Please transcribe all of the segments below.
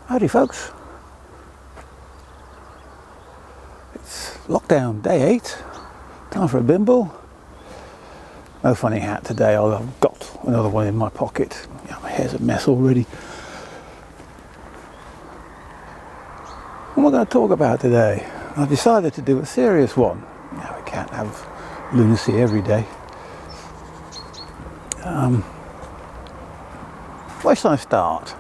Howdy folks, it's lockdown day 8, time for a bimble. No funny hat today, although I've got another one in my pocket. Yeah, my hair's a mess already. What am I going to talk about today? I've decided to do a serious one. Now, we can't have lunacy every day. Where should I start?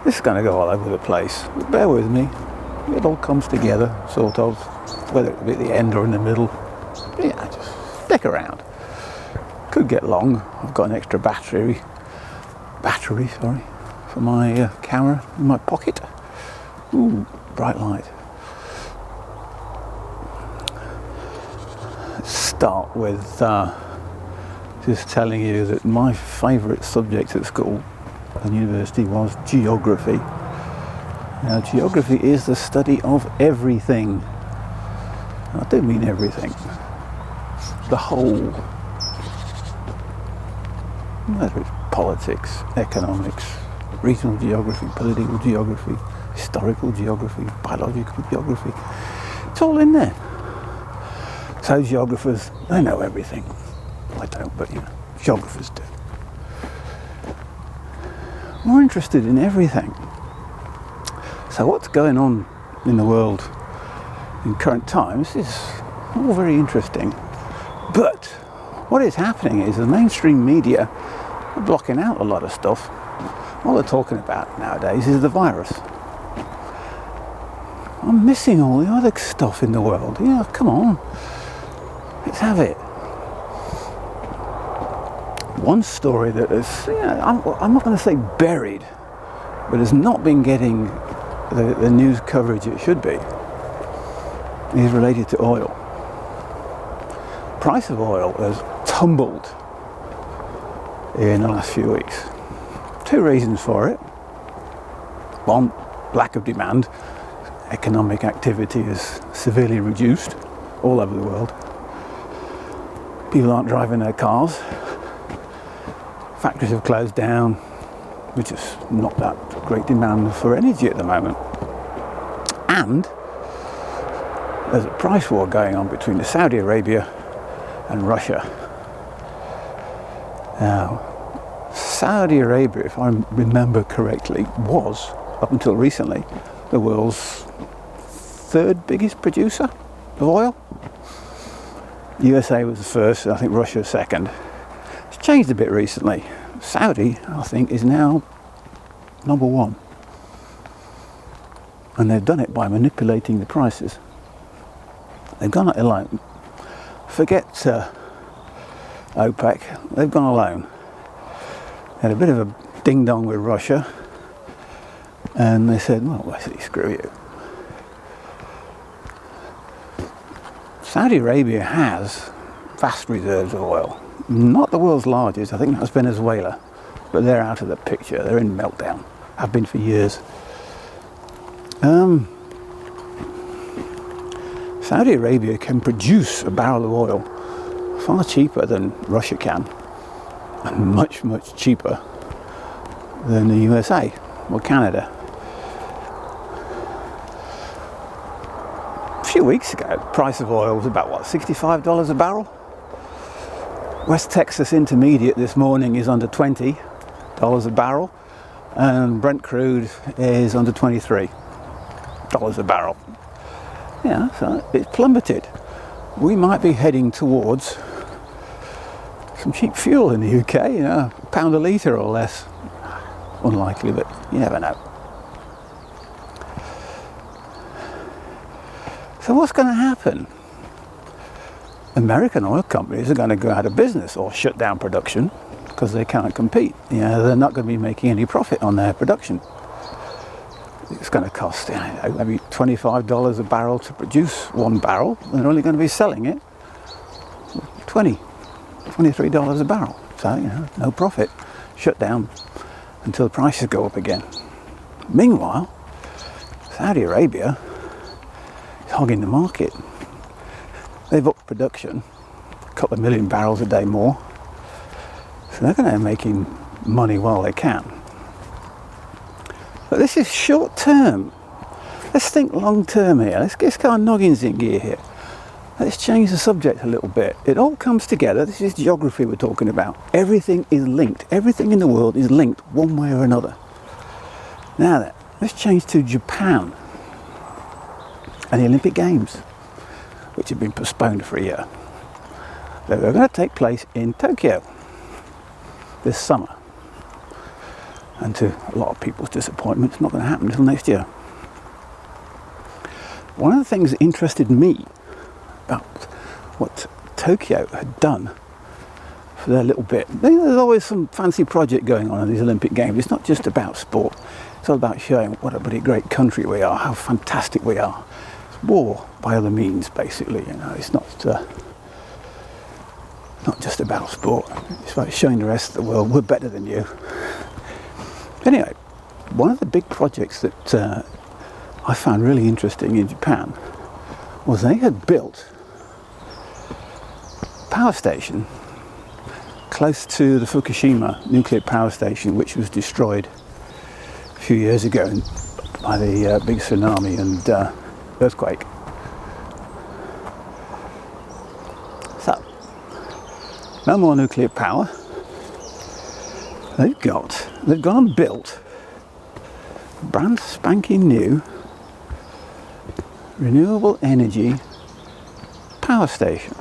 This is going to go all over the place, but bear with me. It all comes together, sort of, whether it be at the end or in the middle. Yeah, just stick around. Could get long. I've got an extra battery, for my camera in my pocket. Ooh, bright light. Let's start with just telling you that my favourite subject at school and university was geography. Now, geography is the study of everything. I do mean everything. The whole. Whether it's politics, economics, regional geography, political geography, historical geography, biological geography. It's all in there. So geographers, they know everything. I don't, but geographers do. More interested in everything. So what's going on in the world in current times is all very interesting. But what is happening is the mainstream media are blocking out a lot of stuff. All they're talking about nowadays is the virus. I'm missing all the other stuff in the world. Come on. Let's have it. One story that is, I'm not going to say buried, but has not been getting the news coverage it should be, is related to oil. Price of oil has tumbled in the last few weeks. Two reasons for it. One, lack of demand. Economic activity is severely reduced all over the world. People aren't driving their cars. Factories have closed down, which is not that great demand for energy at the moment. And there's a price war going on between Saudi Arabia and Russia. Now, Saudi Arabia, if I remember correctly, was, up until recently, the world's third biggest producer of oil. USA was the first, I think Russia second. It's changed a bit recently. Saudi, I think, is now number one. And they've done it by manipulating the prices. They've gone alone. Forget OPEC, they've gone alone. Had a bit of a ding-dong with Russia, and they said, well, basically, screw you. Saudi Arabia has vast reserves of oil. Not the world's largest, I think that's Venezuela, but they're out of the picture, they're in meltdown, have been for years. Saudi Arabia can produce a barrel of oil far cheaper than Russia can, and much, much cheaper than the USA or Canada. A few weeks ago, the price of oil was about, $65 a barrel? West Texas Intermediate this morning is under $20 a barrel, and Brent crude is under $23 a barrel. So it's plummeted. We might be heading towards some cheap fuel in the UK, a pound a litre or less. Unlikely, but you never know. So what's going to happen? American oil companies are going to go out of business or shut down production because they can't compete. They're not going to be making any profit on their production. It's going to cost maybe $25 a barrel to produce one barrel, and they're only going to be selling it $23 a barrel. So, no profit. Shut down until the prices go up again. Meanwhile, Saudi Arabia is hogging the market. They've upped production, a couple of million barrels a day more. So they're going to be making money while they can. But this is short term. Let's think long term here. Let's get our noggins in gear here. Let's change the subject a little bit. It all comes together. This is geography we're talking about. Everything is linked. Everything in the world is linked one way or another. Now then, let's change to Japan and the Olympic Games, which have been postponed for a year. They're going to take place in Tokyo this summer. And to a lot of people's disappointment, it's not going to happen until next year. One of the things that interested me about what Tokyo had done for their little bit, there's always some fancy project going on in these Olympic Games. It's not just about sport. It's all about showing what a bloody great country we are, how fantastic we are. It's war by other means, basically. You know, it's not just about sport. It's about showing the rest of the world we're better than you. Anyway, one of the big projects that I found really interesting in Japan was they had built a power station close to the Fukushima nuclear power station, which was destroyed a few years ago by the big tsunami and earthquake. So, no more nuclear power. They've gone and built a brand spanking new renewable energy power station.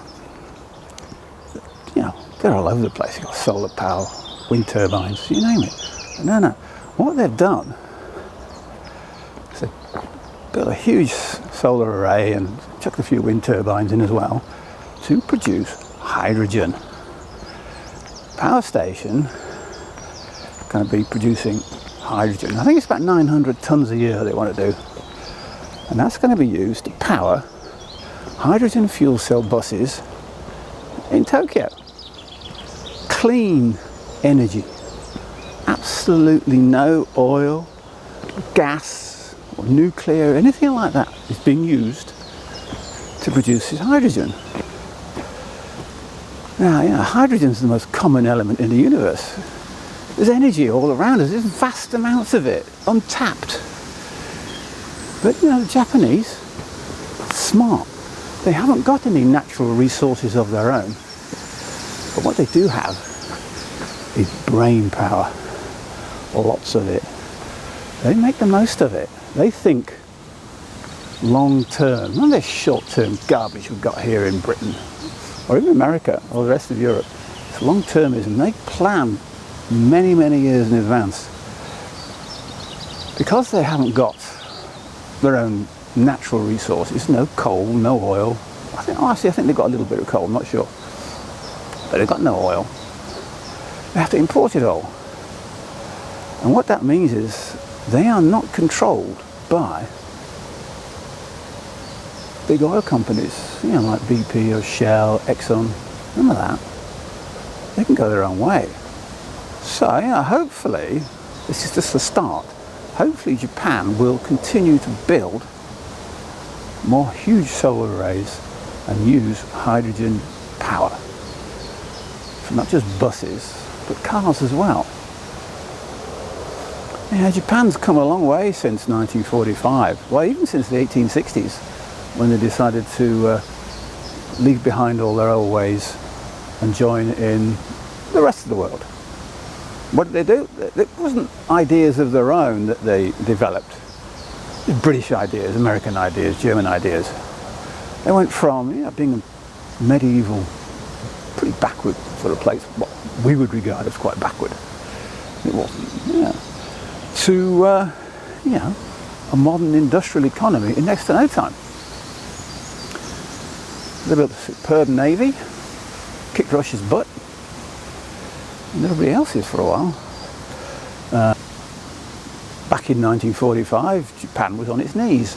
You know, they're all over the place. You've got solar power, wind turbines, you name it. No. What they've done is they've built a huge solar array and chucked a few wind turbines in as well to produce hydrogen. Power station going to be producing hydrogen. I think it's about 900 tons a year they want to do. And that's going to be used to power hydrogen fuel cell buses in Tokyo. Clean energy. Absolutely no oil, gas, or nuclear, anything like that is being used to produce this hydrogen. Now, you know, hydrogen is the most common element in the universe. There's energy all around us. There's vast amounts of it, untapped. But you know, the Japanese, smart. They haven't got any natural resources of their own. But what they do have is brain power. Lots of it. They make the most of it. They think long term, not this short term garbage we've got here in Britain, or even America, or the rest of Europe. It's long termism. They plan many, many years in advance. Because they haven't got their own natural resources, no coal, no oil. I think they've got a little bit of coal, I'm not sure. But they've got no oil. They have to import it all. And what that means is they are not controlled by big oil companies, you know, like BP or Shell, Exxon, none of that. They can go their own way. So, you know, hopefully, this is just the start. Hopefully Japan will continue to build more huge solar arrays and use hydrogen power for not just buses, but cars as well. Yeah, Japan's come a long way since 1945. Well, even since the 1860s, when they decided to leave behind all their old ways and join in the rest of the world. What did they do? It wasn't ideas of their own that they developed. British ideas, American ideas, German ideas. They went from, you know, being a medieval, pretty backward sort of place, what we would regard as quite backward. It wasn't, yeah. To, you know, a modern industrial economy in next to no time. They built a superb navy, kicked Russia's butt, and everybody else's for a while. Back in 1945, Japan was on its knees.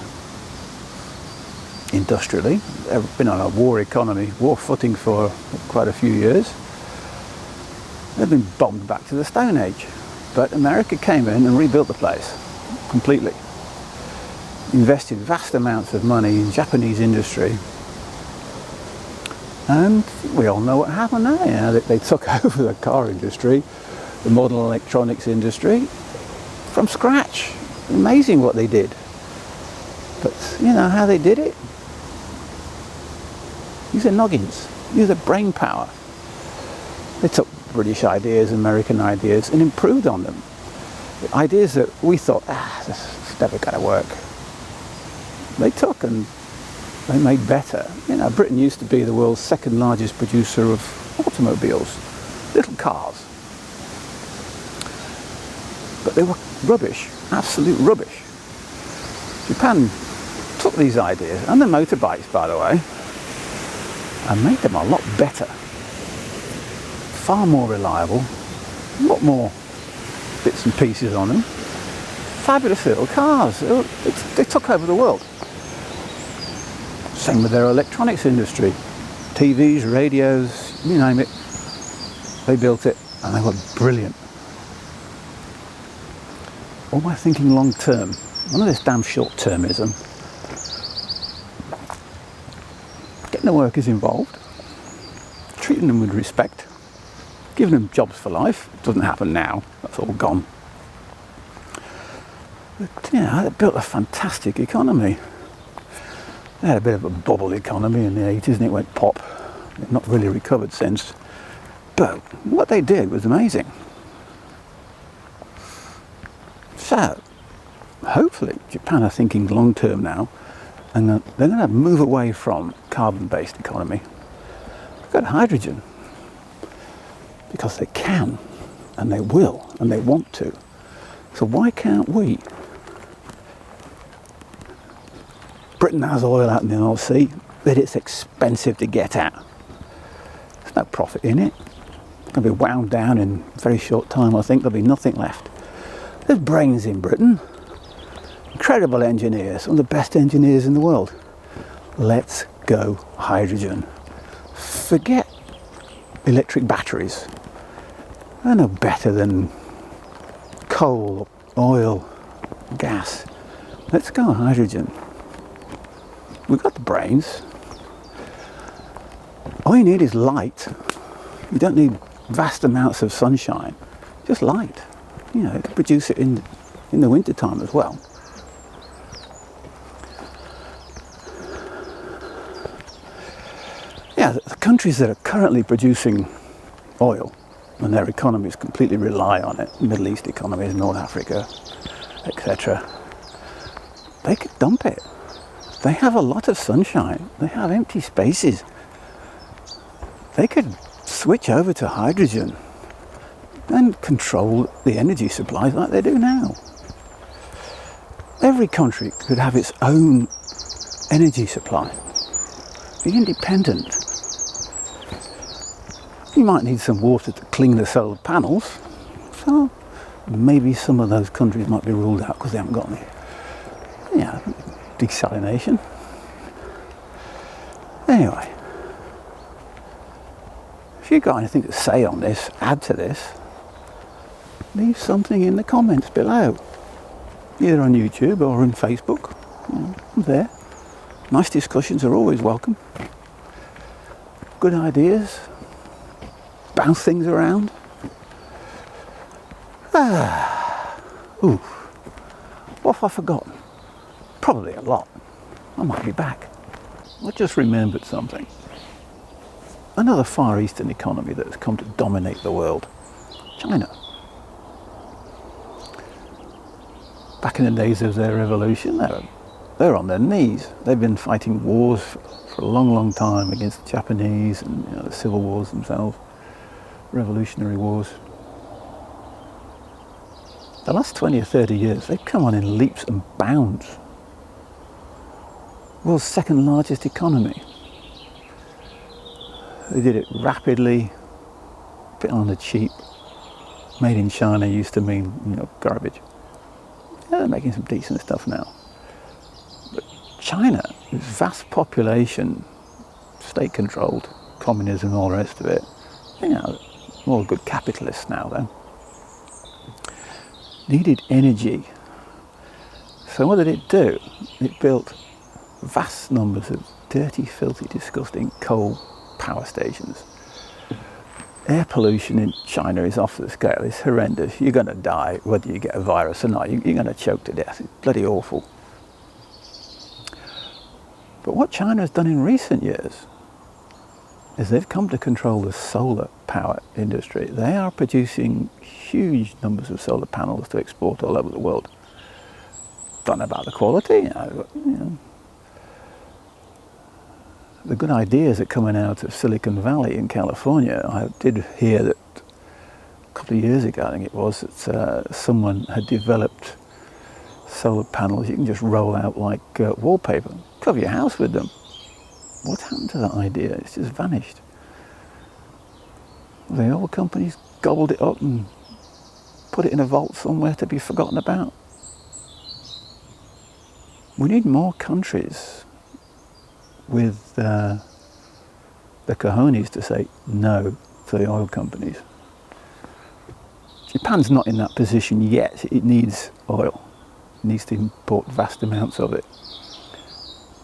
Industrially, they've been on a war economy, war footing for quite a few years. They've been bombed back to the Stone Age. But America came in and rebuilt the place completely. Invested vast amounts of money in Japanese industry. And we all know what happened there. You know, they took over the car industry, the modern electronics industry, from scratch. Amazing what they did. But you know how they did it? Use their noggins, use their brain power. They took British ideas, American ideas, and improved on them. The ideas that we thought, this is never going to work, they took and they made better. You know, Britain used to be the world's second largest producer of automobiles, little cars. But they were rubbish, absolute rubbish. Japan took these ideas, and the motorbikes, by the way, and made them a lot better. Far more reliable, a lot more bits and pieces on them. Fabulous little cars. They took over the world. Same with their electronics industry. TVs, radios, you name it. They built it, and they were brilliant. Or am I thinking long term? None of this damn short termism. Getting the workers involved, treating them with respect, giving them jobs for life. It doesn't happen now, that's all gone. But yeah, they built a fantastic economy. They had a bit of a bubble economy in the 80s and it went pop. They've not really recovered since. But what they did was amazing. So, hopefully Japan are thinking long term now, and they're going to move away from carbon-based economy. They've got hydrogen because they can, and they will, and they want to. So why can't we? Britain has oil out in the North Sea, but it's expensive to get at. There's no profit in it. It's going to be wound down in a very short time, I think. There'll be nothing left. There's brains in Britain. Incredible engineers, some of the best engineers in the world. Let's go hydrogen. Forget electric batteries. They're no better than coal, oil, gas. Let's go hydrogen. We've got the brains. All you need is light. You don't need vast amounts of sunshine. Just light. You know, you can produce it in the winter time as well. Yeah, the countries that are currently producing oil and their economies completely rely on it, Middle East economies, North Africa, etc., they could dump it. They have a lot of sunshine. They have empty spaces. They could switch over to hydrogen and control the energy supplies like they do now. Every country could have its own energy supply. Be independent. You might need some water to clean the solar panels, so maybe some of those countries might be ruled out because they haven't got any, desalination. Anyway, if you've got anything to say on this, add to this, leave something in the comments below, either on YouTube or on Facebook. I'm there. Nice discussions are always welcome. Good ideas. Bounce things around. Ooh. What have I forgotten? Probably a lot. I might be back. I just remembered something. Another Far Eastern economy that has come to dominate the world. China. Back in the days of their revolution, they're on their knees. They've been fighting wars for a long, long time against the Japanese and the civil wars themselves, revolutionary wars. The last 20 or 30 years, they've come on in leaps and bounds. World's second largest economy. They did it rapidly, a bit on the cheap. Made in China used to mean, garbage. Yeah, they're making some decent stuff now. But China, its vast population, state-controlled, communism and all the rest of it, all good capitalists now though, needed energy. So what did it do? It built vast numbers of dirty, filthy, disgusting coal power stations. air pollution in China is off the scale. It's horrendous. You're going to die whether you get a virus or not. You're going to choke to death. It's bloody awful. But what China has done in recent years is they've come to control the solar power industry. They are producing huge numbers of solar panels to export all over the world. Don't know about the quality, The good ideas are coming out of Silicon Valley in California. I did hear that a couple of years ago, I think it was, that someone had developed solar panels you can just roll out like wallpaper. Cover your house with them. What happened to that idea? It's just vanished. The oil companies gobbled it up and put it in a vault somewhere to be forgotten about. We need more countries with the cojones to say no to the oil companies. Japan's not in that position yet. It needs oil. It needs to import vast amounts of it.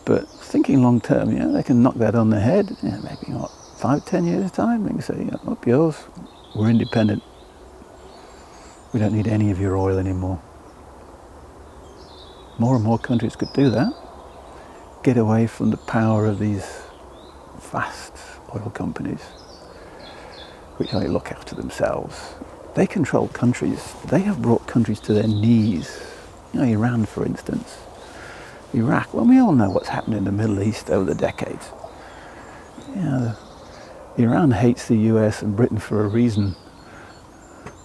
But thinking long term, they can knock that on the head. Maybe 5-10 years time, they can say, up yours, we're independent. We don't need any of your oil anymore. More and more countries could do that. Get away from the power of these vast oil companies, which only look after themselves. They control countries. They have brought countries to their knees. Iran, for instance. Iraq. Well, we all know what's happened in the Middle East over the decades. Iran hates the US and Britain for a reason.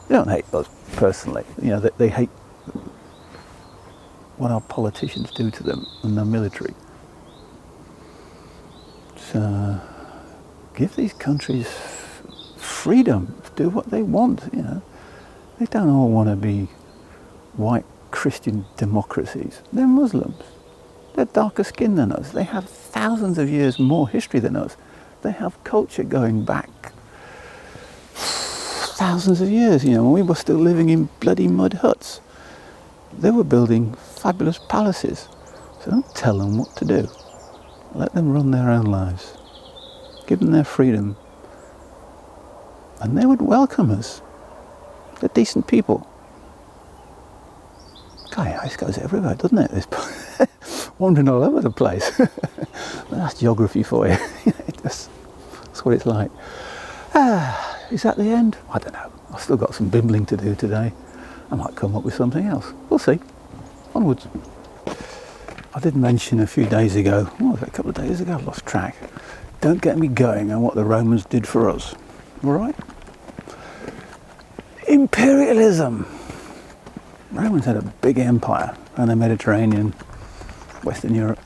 They don't hate us personally. They hate what our politicians do to them and their military. So give these countries freedom to do what they want. They don't all want to be white Christian democracies. They're Muslims. They're darker skinned than us. They have thousands of years more history than us. They have culture going back thousands of years. When we were still living in bloody mud huts, they were building fabulous palaces. So don't tell them what to do. Let them run their own lives. Give them their freedom. And they would welcome us. They're decent people. God, ice goes everywhere, doesn't it? It's wandering all over the place. That's geography for you. That's what it's like. Is that the end? I don't know. I've still got some bimbling to do today. I might come up with something else. We'll see. Onwards. I did mention a few days ago, a couple of days ago, I've lost track. Don't get me going on what the Romans did for us. All right? Imperialism. Romans had a big empire around the Mediterranean, Western Europe,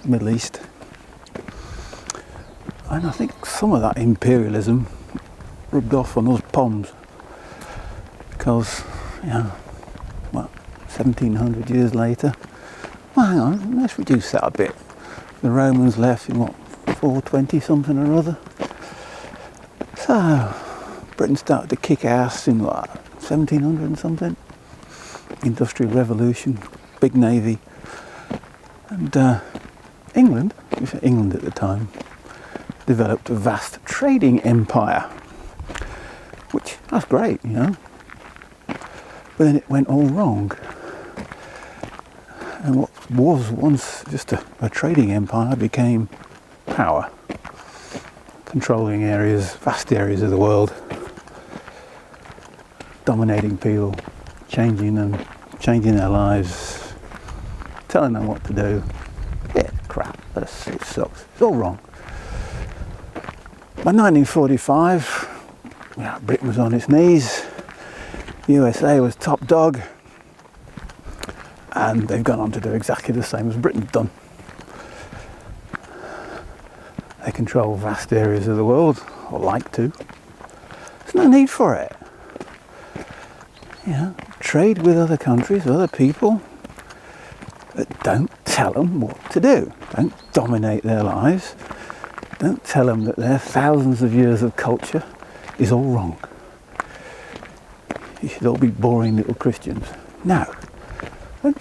Middle East. And I think some of that imperialism rubbed off on us Poms. Because, 1700 years later, well, hang on, let's reduce that a bit. The Romans left in 420 something or other. So, Britain started to kick ass in 1700 and something. Industrial Revolution, big navy. And England at the time, developed a vast trading empire. Which, that's great, But then it went all wrong. And what was once just a trading empire became power. Controlling vast areas of the world. Dominating people, changing their lives, telling them what to do. Yeah, crap, it sucks. It's all wrong. By 1945, Britain was on its knees. USA was top dog. And they've gone on to do exactly the same as Britain's done. They control vast areas of the world, or like to. There's no need for it. Trade with other countries, with other people, but don't tell them what to do. Don't dominate their lives. Don't tell them that their thousands of years of culture is all wrong. You should all be boring little Christians. No.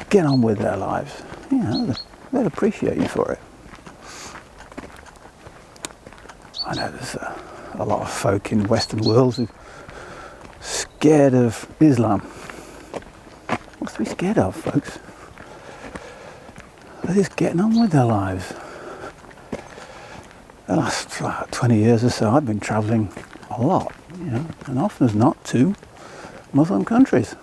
Get on with their lives. They'll appreciate you for it. I know there's a lot of folk in Western worlds who are scared of Islam. What's to be scared of, folks? They're just getting on with their lives. The last 20 years or so, I've been travelling a lot, and often as not to Muslim countries,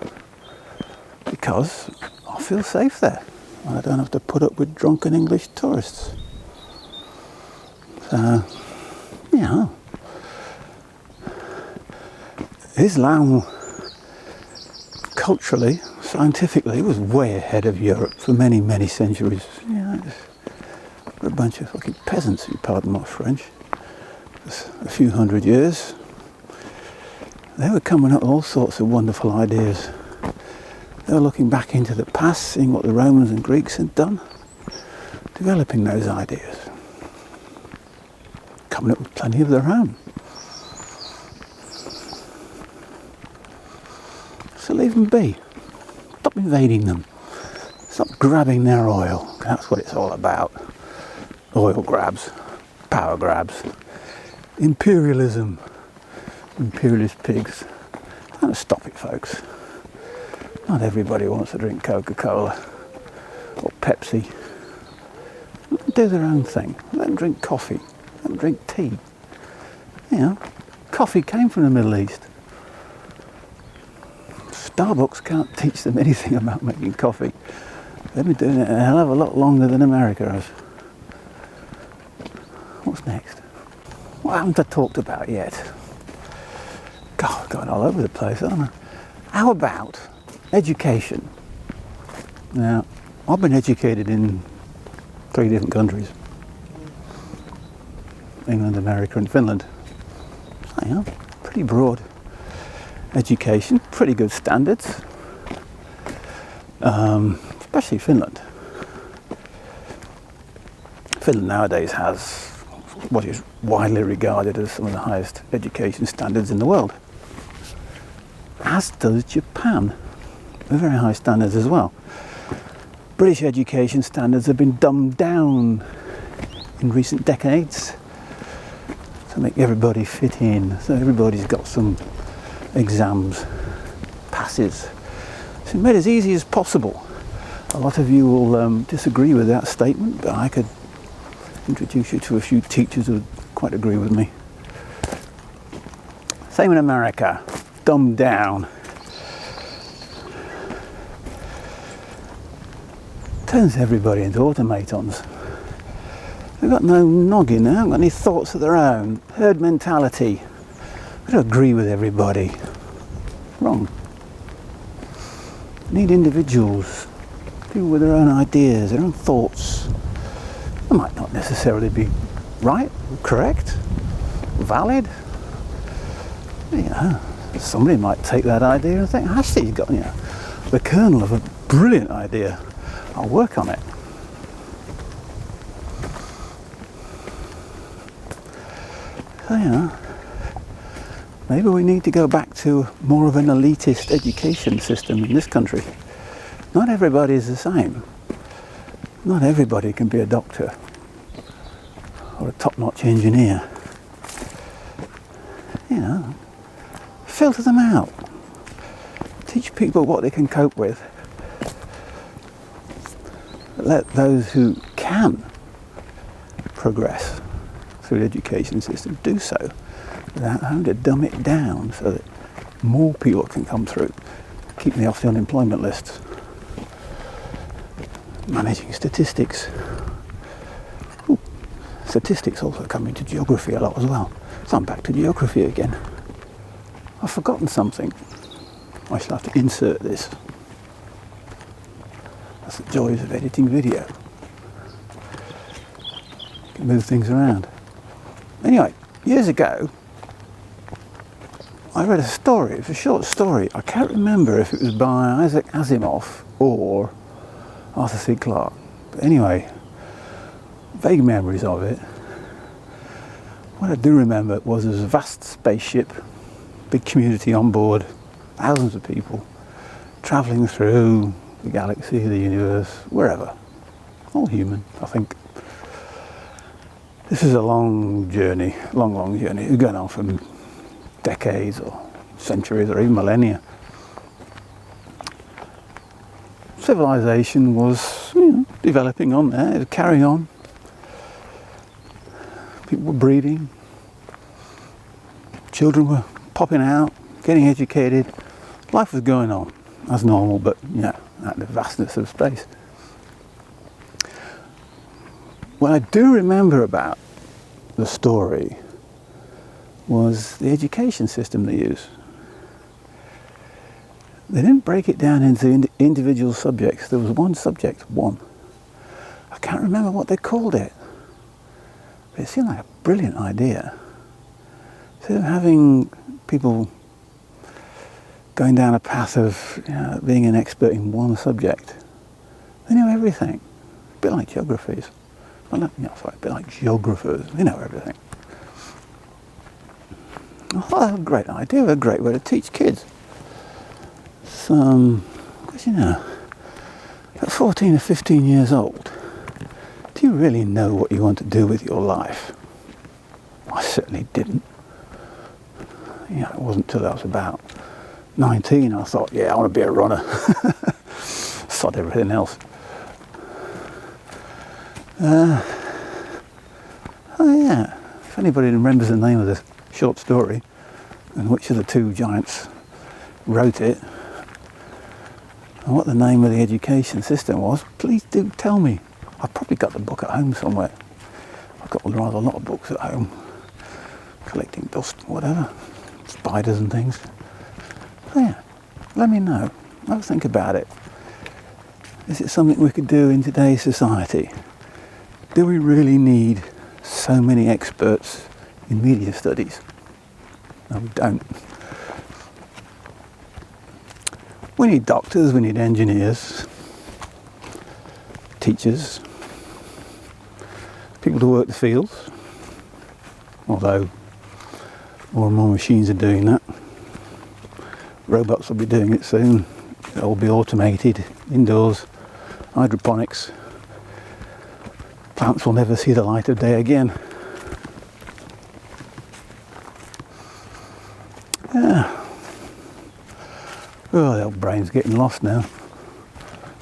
because I feel safe there. I don't have to put up with drunken English tourists. So, Islam, culturally, scientifically, was way ahead of Europe for many, many centuries. A bunch of fucking peasants, if you pardon my French. A few hundred years, they were coming up with all sorts of wonderful ideas. They were looking back into the past, seeing what the Romans and Greeks had done, developing those ideas, coming up with plenty of their own. So leave them be. Stop invading them. Stop grabbing their oil. That's what it's all about. Oil grabs, power grabs, imperialism, imperialist pigs. Don't stop it, folks. Not everybody wants to drink Coca-Cola or Pepsi. Let them do their own thing. Let them drink coffee. Let them drink tea. Coffee came from the Middle East. Starbucks can't teach them anything about making coffee. They've been doing it a hell of a lot longer than America has. What's next? What haven't I talked about yet? God, I've gone all over the place, haven't I? How about education? Now, I've been educated in 3 different countries. England, America and Finland. So, pretty broad education, pretty good standards. Especially Finland. Finland nowadays has what is widely regarded as some of the highest education standards in the world. As does Japan, with very high standards as well. British education standards have been dumbed down in recent decades to make everybody fit in. So everybody's got some exams, passes. It's made as easy as possible. A lot of you will disagree with that statement, but I could introduce you to a few teachers who would quite agree with me. Same in America, dumbed down. Turns everybody into automatons. They've got no noggin, they haven't got any thoughts of their own. Herd mentality. They don't agree with everybody. Wrong. Need individuals, people with their own ideas, their own thoughts. They might not necessarily be right, correct, valid. Somebody might take that idea and think, actually, you've got the kernel of a brilliant idea. I'll work on it. So, maybe we need to go back to more of an elitist education system in this country. Not everybody is the same. Not everybody can be a doctor or a top-notch engineer. Filter them out. Teach people what they can cope with. Let those who can progress through the education system do so without having to dumb it down so that more people can come through. Keep me off the unemployment list. Managing statistics. Ooh, statistics also come into geography a lot as well. So I'm back to geography again. I've forgotten something. I shall have to insert this. That's the joys of editing video. You can move things around. Anyway, years ago, I read a story. It was a short story. I can't remember if it was by Isaac Asimov or Arthur C. Clarke. But anyway, vague memories of it. What I do remember was there's a vast spaceship, big community on board, thousands of people travelling through the galaxy, the universe, wherever. All human, I think. This is a long journey, long journey. It's going on for decades or centuries or even millennia. Civilization was developing on there, it was carrying on. People were breeding, children were popping out, getting educated. Life was going on as normal, but at the vastness of space. What I do remember about the story was the education system they used. They didn't break it down into individual subjects. There was one subject, one. I can't remember what they called it, but it seemed like a brilliant idea. Instead of having people going down a path of being an expert in one subject, they knew everything. A bit like geographies. A bit like geographers. They know everything. I thought that was a great idea, a great way to teach kids. Because at 14 or 15 years old, do you really know what you want to do with your life? I certainly didn't. It wasn't until I was about 19 I thought, I want to be a runner. Sod everything else. If anybody remembers the name of the short story and which of the two giants wrote it and what the name of the education system was, please do tell me. I've probably got the book at home somewhere. I've got rather a lot of books at home, collecting dust, whatever, spiders and things. Let me know. Have a think about it. Is it something we could do in today's society? Do we really need so many experts in media studies? No, we don't. We need doctors, we need engineers, teachers, people to work the fields, although more and more machines are doing that. Robots will be doing it soon. It'll all be automated, indoors, hydroponics. Plants will never see the light of day again. Oh, the old brain's getting lost now.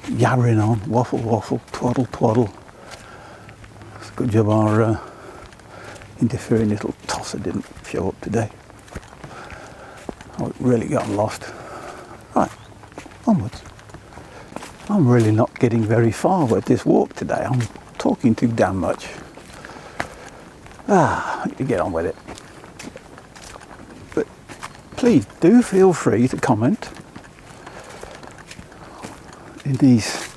Yabbering on, waffle, twaddle, twaddle. It's a good job our interfering little tosser didn't show up today. I've really gotten lost. Right, onwards. I'm really not getting very far with this walk today. I'm talking too damn much. You get on with it. But please do feel free to comment in these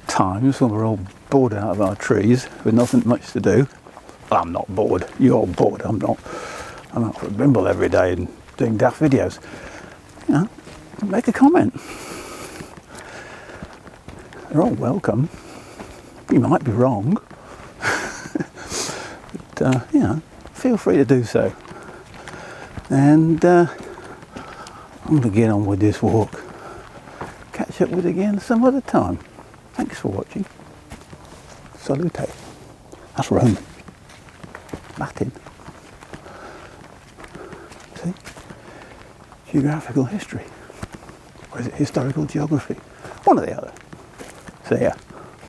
times when we're all bored out of our trees with nothing much to do. Well, I'm not bored. You're all bored. I'm not for a bimble every day and doing daft videos. Make a comment. They're all welcome. You might be wrong. But, feel free to do so. And I'm going to get on with this walk. Catch up with you again some other time. Thanks for watching. Salute. That's Roman. Latin. See? Geographical history. Or is it historical geography? One or the other. See ya.